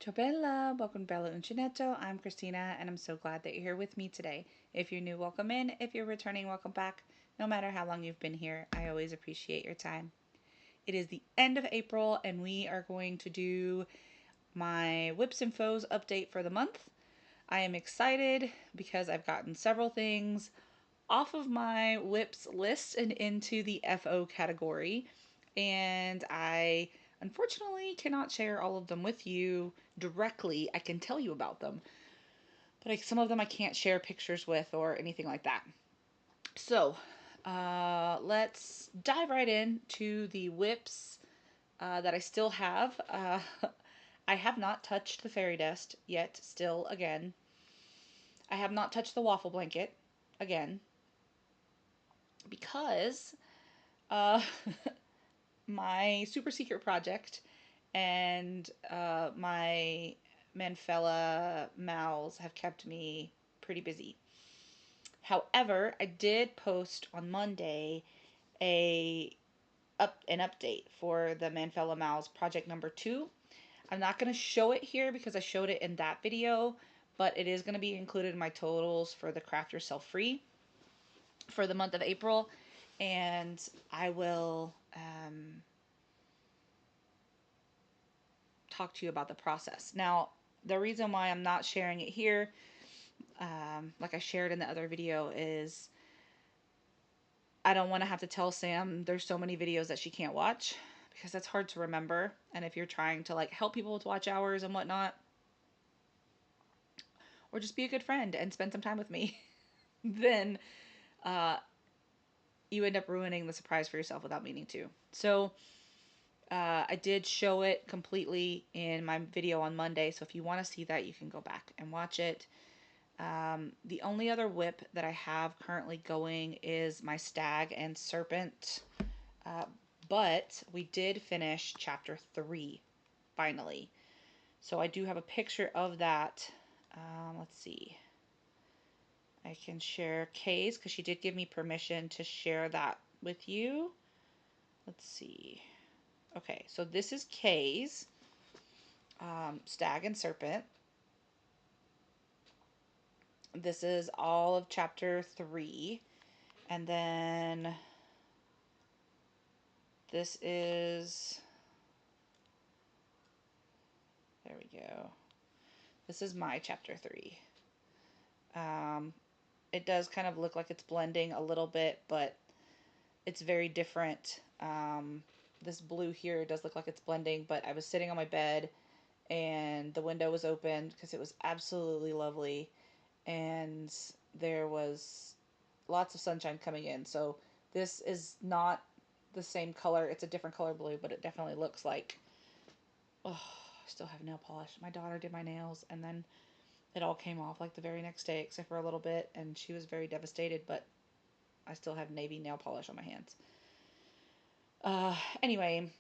Ciao Bella, welcome to Bella Uncinetto. I'm Christina and I'm so glad that you're here with me today. If you're new, welcome in. If you're returning, welcome back. No matter how long you've been here, I always appreciate your time. It is the end of April and we are going to do my Whips and Foes update for the month. I am excited because I've gotten several things off of my whips list and into the FO category, and I unfortunately cannot share all of them with you directly. I can tell you about them, but some of them I can't share pictures with or anything like that. So let's dive right into the whips that I still have. I have not touched the fairy dust yet, still, again. I have not touched the waffle blanket, again, because uh, my super secret project and my Manfella mals have kept me pretty busy. However, I did post on Monday an update for the Manfella mals project number 2. I'm not going to show it here because I showed it in that video, but it is going to be included in my totals for the Craft Yourself Free for the month of April, and I will talk to you about the process. Now, the reason why I'm not sharing it here, like I shared in the other video, is I don't want to have to tell Sam there's so many videos that she can't watch, because that's hard to remember. And if you're trying to like help people with watch hours and whatnot, or just be a good friend and spend some time with me, then uh, you end up ruining the surprise for yourself without meaning to. So I did show it completely in my video on Monday, so if you want to see that, you can go back and watch it. The only other whip that I have currently going is my stag and serpent, but we did finish chapter 3 finally. So I do have a picture of that. Let's see. I can share Kay's because she did give me permission to share that with you. Let's see. Okay, so this is Kay's stag and serpent. This is all of chapter 3. And then this is, there we go. This is my chapter 3. It does kind of look like it's blending a little bit, but it's very different. This blue here does look like it's blending, but I was sitting on my bed and the window was open because it was absolutely lovely, and there was lots of sunshine coming in. So this is not the same color. It's a different color blue, but it definitely looks like, oh, I still have nail polish. My daughter did my nails and then it all came off like the very next day, except for a little bit, and she was very devastated, but I still have navy nail polish on my hands. Anyway,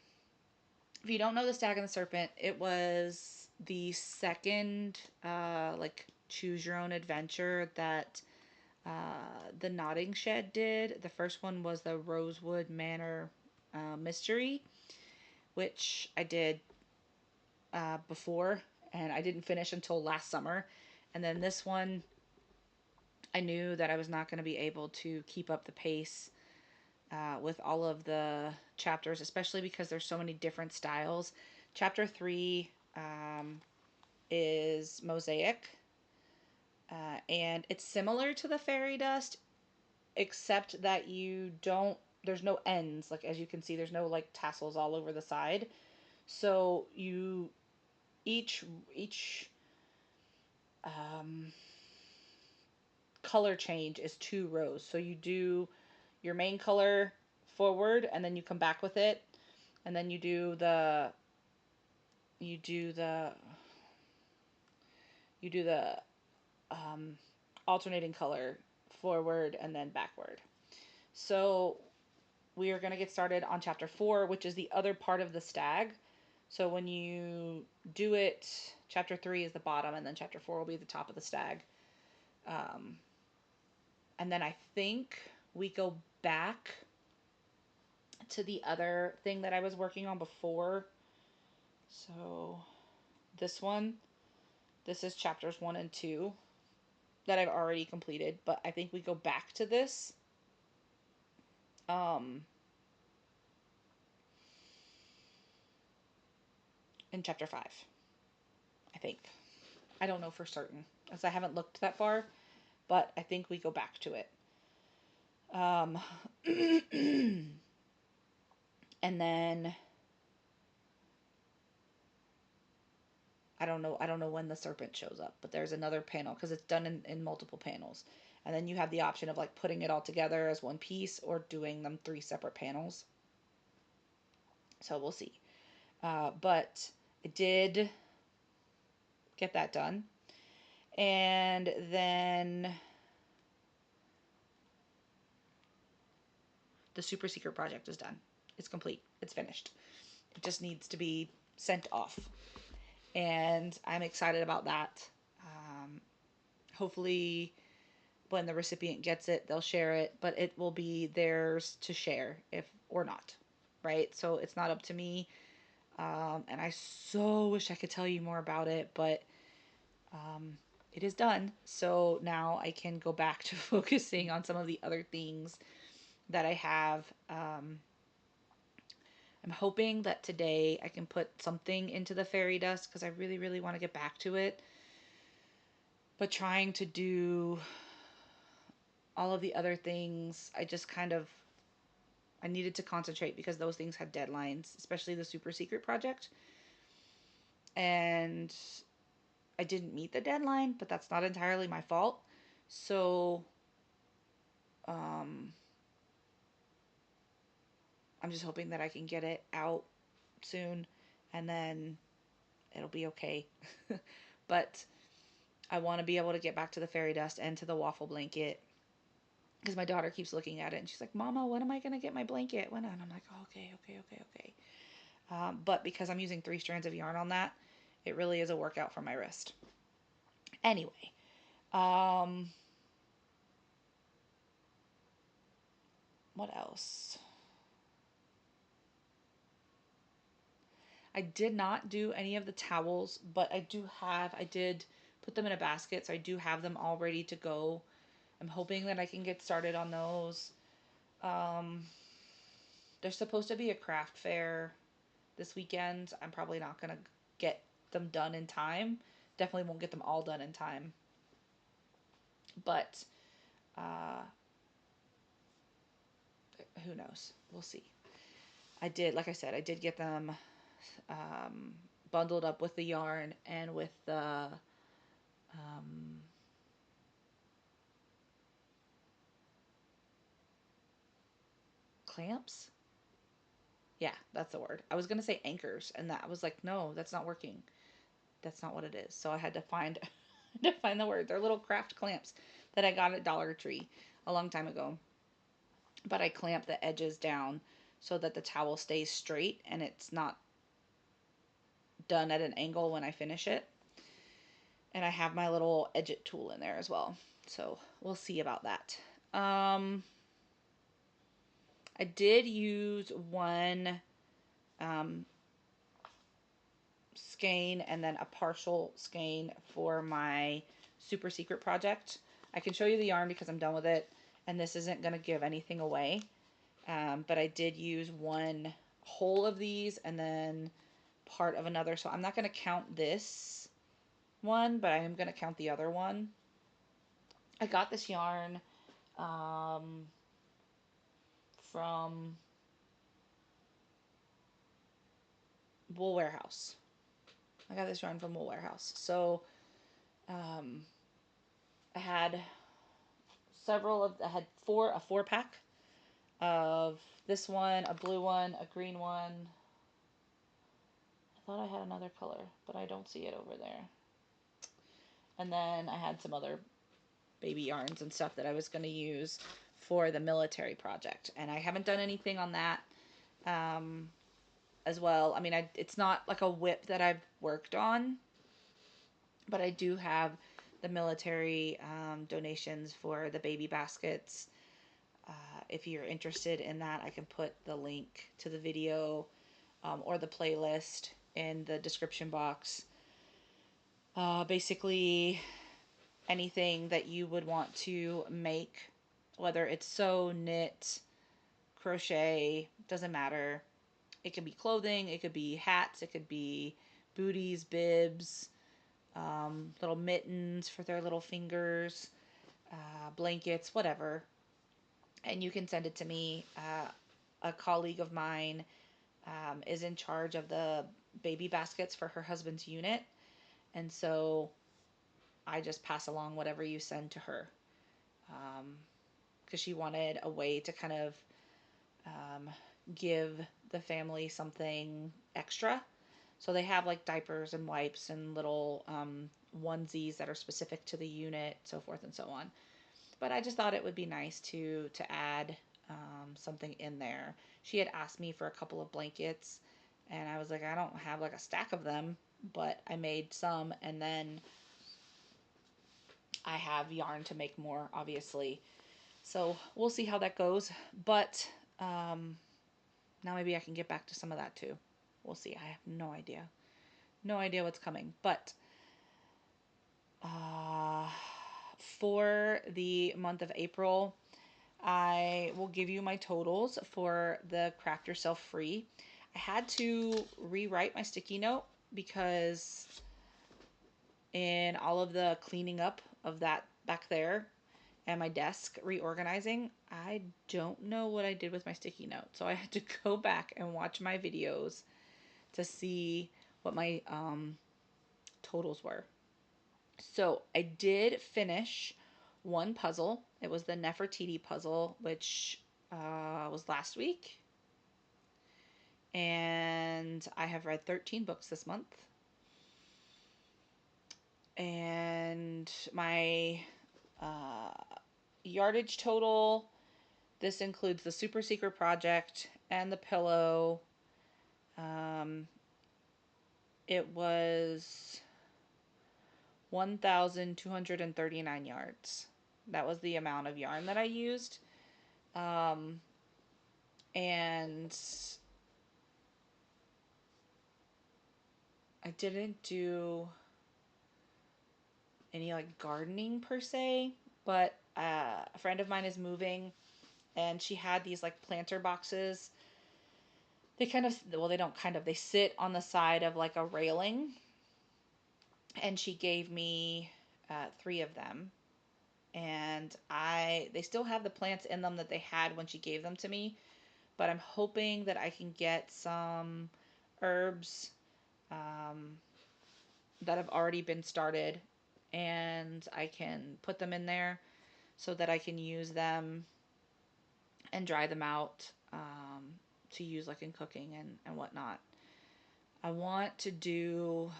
if you don't know the Stag and the Serpent, it was the second, like, choose your own adventure that the Nodding Shed did. The first one was the Rosewood Manor Mystery, which I did before, and I didn't finish until last summer. And then this one, I knew that I was not going to be able to keep up the pace with all of the chapters, especially because there's so many different styles. Chapter 3 is mosaic, and it's similar to the fairy dust, except that there's no ends. Like, as you can see, there's no like tassels all over the side. So each um, color change is 2 rows. So you do your main color forward and then you come back with it, and then you do the um, alternating color forward and then backward. So we are going to get started on chapter 4, which is the other part of the stag. So when you do it, chapter 3 is the bottom, and then chapter 4 will be the top of the stag. And then I think we go back to the other thing that I was working on before. So This one, this is chapters 1 and 2 that I've already completed, but I think we go back to this um, in chapter 5, I think. I don't know for certain, as I haven't looked that far, but I think we go back to it. And then I don't know when the serpent shows up, but there's another panel because it's done in multiple panels. And then you have the option of like putting it all together as one piece or doing them 3 separate panels. So we'll see. But I did get that done. And then the super secret project is done. It's complete. It's finished. It just needs to be sent off. And I'm excited about that. Hopefully when the recipient gets it, they'll share it, but it will be theirs to share if or not, right? So it's not up to me. And I so wish I could tell you more about it, but it is done. So now I can go back to focusing on some of the other things that I have. I'm hoping that today I can put something into the fairy dust because I really, really want to get back to it. But trying to do all of the other things, I just kind of, I needed to concentrate because those things had deadlines, especially the super secret project. And I didn't meet the deadline, but that's not entirely my fault. So, I'm just hoping that I can get it out soon and then it'll be okay. But I want to be able to get back to the fairy dust and to the waffle blanket because my daughter keeps looking at it and she's like, Mama, when am I going to get my blanket? When? And I'm like, oh, okay. But because I'm using 3 strands of yarn on that, it really is a workout for my wrist. Anyway, what else? I did not do any of the towels, but I did put them in a basket, so I do have them all ready to go. I'm hoping that I can get started on those. There's supposed to be a craft fair this weekend. I'm probably not going to get them done in time. Definitely won't get them all done in time. But who knows? We'll see. Like I said, I did get them bundled up with the yarn and with the clamps. Yeah, that's the word. I was going to say anchors, and that I was like, no, that's not working. That's not what it is. So I had to find the word. They're little craft clamps that I got at Dollar Tree a long time ago. But I clamp the edges down so that the towel stays straight and it's not done at an angle when I finish it. And I have my little edge it tool in there as well. So we'll see about that. I did use one skein and then a partial skein for my super secret project. I can show you the yarn because I'm done with it, and this isn't going to give anything away. But I did use one whole of these and then part of another. So I'm not going to count this one, but I am going to count the other one. I got this yarn from Wool Warehouse. I got this yarn from Wool Warehouse. So I had I had a 4-pack of this one, a blue one, a green one. I thought I had another color, but I don't see it over there. And then I had some other baby yarns and stuff that I was going to use for the military project. And I haven't done anything on that as well. I mean, it's not like a whip that I've worked on, but I do have the military donations for the baby baskets. If you're interested in that, I can put the link to the video or the playlist in the description box. Basically, anything that you would want to make, whether it's sew, knit, crochet, doesn't matter. It could be clothing, it could be hats, it could be booties, bibs, little mittens for their little fingers, blankets, whatever. And you can send it to me. A colleague of mine is in charge of the baby baskets for her husband's unit. And so I just pass along whatever you send to her. Because she wanted a way to kind of um, give the family something extra. So they have like diapers and wipes and little onesies that are specific to the unit, so forth and so on. But I just thought it would be nice to add something in there. She had asked me for a couple of blankets, and I was like, I don't have like a stack of them, but I made some, and then I have yarn to make more, obviously. So we'll see how that goes. But now maybe I can get back to some of that too. We'll see. I have no idea. No idea what's coming. But uh, for the month of April, I will give you my totals for the Craft Yourself Free. I had to rewrite my sticky note because in all of the cleaning up of that back there and my desk reorganizing, I don't know what I did with my sticky note. So I had to go back and watch my videos to see what my totals were. So I did finish one puzzle. It was the Nefertiti puzzle, which was last week. And I have read 13 books this month. And my yardage total, this includes the Super Secret Project and the pillow. Um, it was 1,239 yards. That was the amount of yarn that I used. And I didn't do any like gardening per se, but a friend of mine is moving and she had these like planter boxes. They kind of, well, they don't kind of, they sit on the side of like a railing. And she gave me three of them. And they still have the plants in them that they had when she gave them to me. But I'm hoping that I can get some herbs that have already been started and I can put them in there so that I can use them and dry them out to use like in cooking and whatnot. I want to do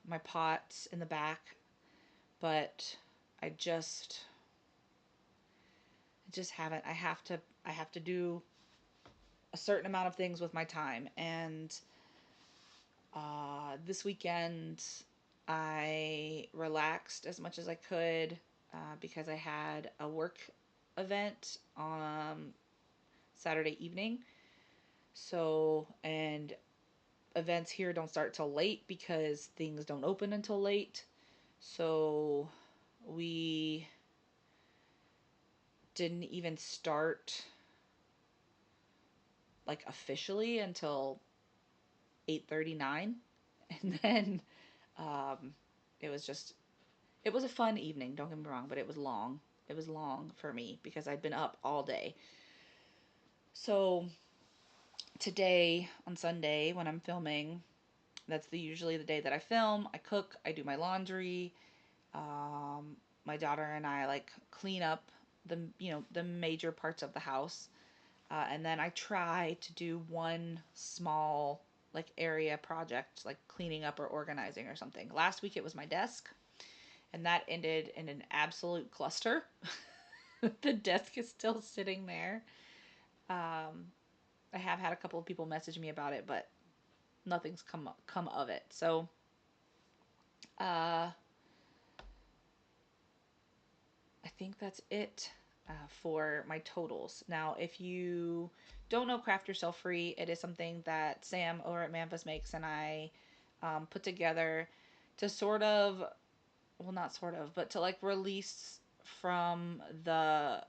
my pots in the back, but I just haven't. I have to do a certain amount of things with my time, and this weekend I relaxed as much as I could because I had a work event on Saturday evening. So, and events here don't start till late because things don't open until late. So, we didn't even start like officially until 8:39, and then um, it was just it was a fun evening. Don't get me wrong, but it was long. It was long for me because I'd been up all day. So today on Sunday when I'm filming, that's usually the day that I film. I cook, I do my laundry. My daughter and I like clean up the major parts of the house. And then I try to do one small like area project, like cleaning up or organizing or something. Last week it was my desk, and that ended in an absolute cluster. The desk is still sitting there. Um, I have had a couple of people message me about it, but nothing's come of it. So, uh, I think that's it for my totals. Now, if you don't know Craft Yourself Free, it is something that Sam over at Manfella makes and I put together to sort of well, not sort of, but to like release from the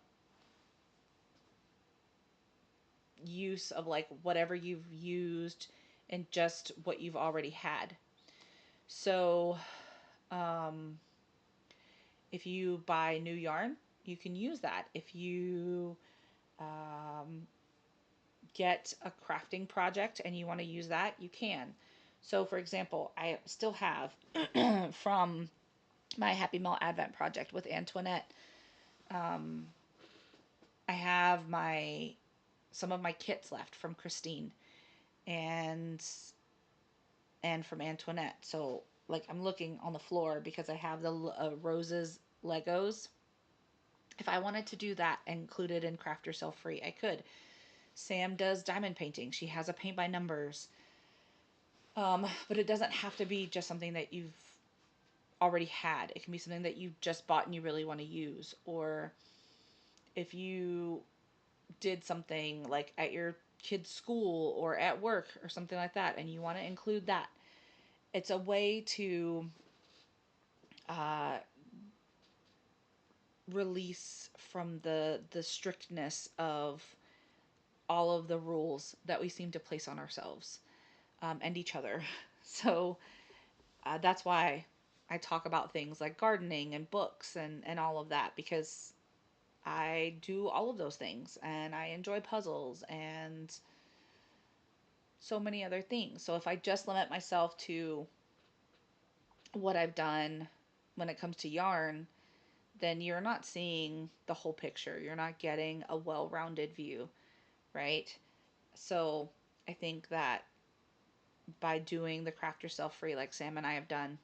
use of like whatever you've used and just what you've already had. So, um, if you buy new yarn, you can use that. If you um, get a crafting project and you want to use that, you can. So, for example, I still have from my Happy Mail Advent project with Antoinette. Um, I have my some of my kits left from Christine and from Antoinette. So like I'm looking on the floor because I have the roses Legos. If I wanted to do that and include it in Craft Yourself Free, I could. Sam does diamond painting. She has a paint by numbers. But it doesn't have to be just something that you've already had. It can be something that you just bought and you really want to use. Or if you did something like at your kid's school or at work or something like that and you want to include that, it's a way to uh, release from the strictness of all of the rules that we seem to place on ourselves and each other. So that's why I talk about things like gardening and books and all of that, because I do all of those things and I enjoy puzzles and so many other things. So if I just limit myself to what I've done when it comes to yarn, then you're not seeing the whole picture. You're not getting a well-rounded view, right? So I think that by doing the Craft Yourself Free, like Sam and I have done,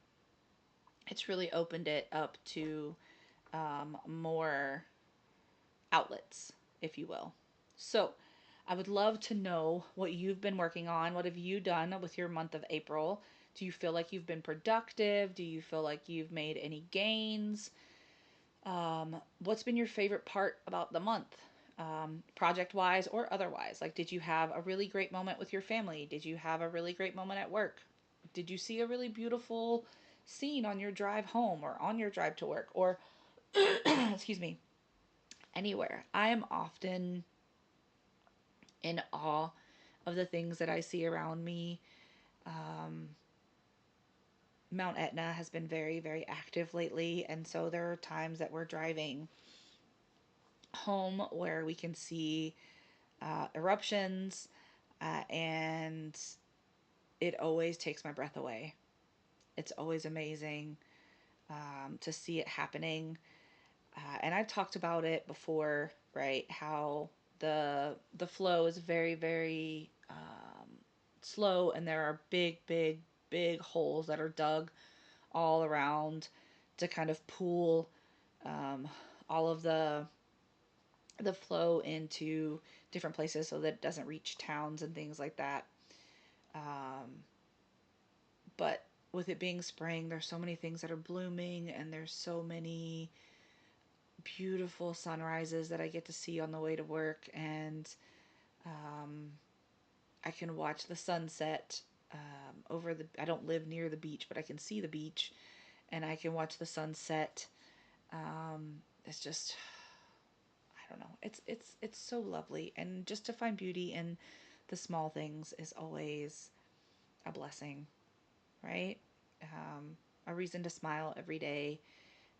it's really opened it up to more outlets, if you will. So I would love to know what you've been working on. What have you done with your month of April? Do you feel like you've been productive? Do you feel like you've made any gains? What's been your favorite part about the month? Project wise or otherwise? Like, did you have a really great moment with your family? Did you have a really great moment at work? Did you see a really beautiful scene on your drive home or on your drive to work or, excuse me, anywhere? I am often in awe of the things that I see around me. Um, Mount Etna has been very, very active lately, and so there are times that we're driving home where we can see eruptions, and it always takes my breath away. It's always amazing to see it happening. And I've talked about it before, right? How the flow is very, very slow, and there are big, big, big holes that are dug all around to kind of pool um, all of the flow into different places so that it doesn't reach towns and things like that. Um, but with it being spring, there's so many things that are blooming, and there's so many beautiful sunrises that I get to see on the way to work, and um, I can watch the sunset over the. I don't live near the beach, but I can see the beach, and I can watch the sunset. It's just, I don't know. It's so lovely, and just to find beauty in the small things is always a blessing, right? A reason to smile every day,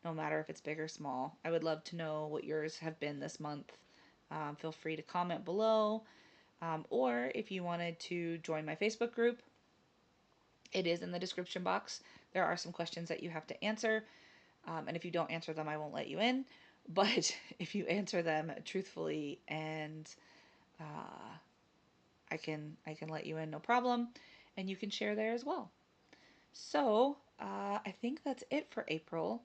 no matter if it's big or small. I would love to know what yours have been this month. Feel free to comment below. Or if you wanted to join my Facebook group, it is in the description box. There are some questions that you have to answer. And if you don't answer them, I won't let you in. But if you answer them truthfully and I can let you in, no problem. And you can share there as well. So I think that's it for April.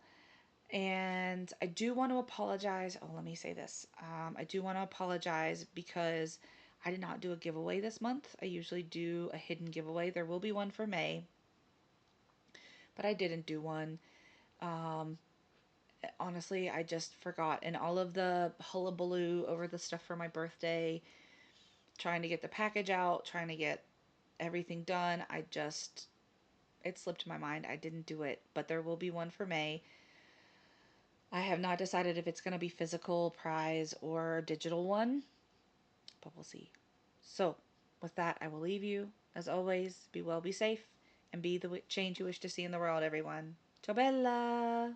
And I do want to apologize. Oh, let me say this. I do want to apologize because I did not do a giveaway this month. I usually do a hidden giveaway. There will be one for May, but I didn't do one. Um, Honestly, I just forgot. And all of the hullabaloo over the stuff for my birthday, trying to get the package out, trying to get everything done, I just it slipped my mind. I didn't do it, but there will be one for May. I have not decided if it's going to be physical prize or digital one, but we'll see. So, with that, I will leave you. As always, be well, be safe, and be the change you wish to see in the world, everyone. Ciao bella!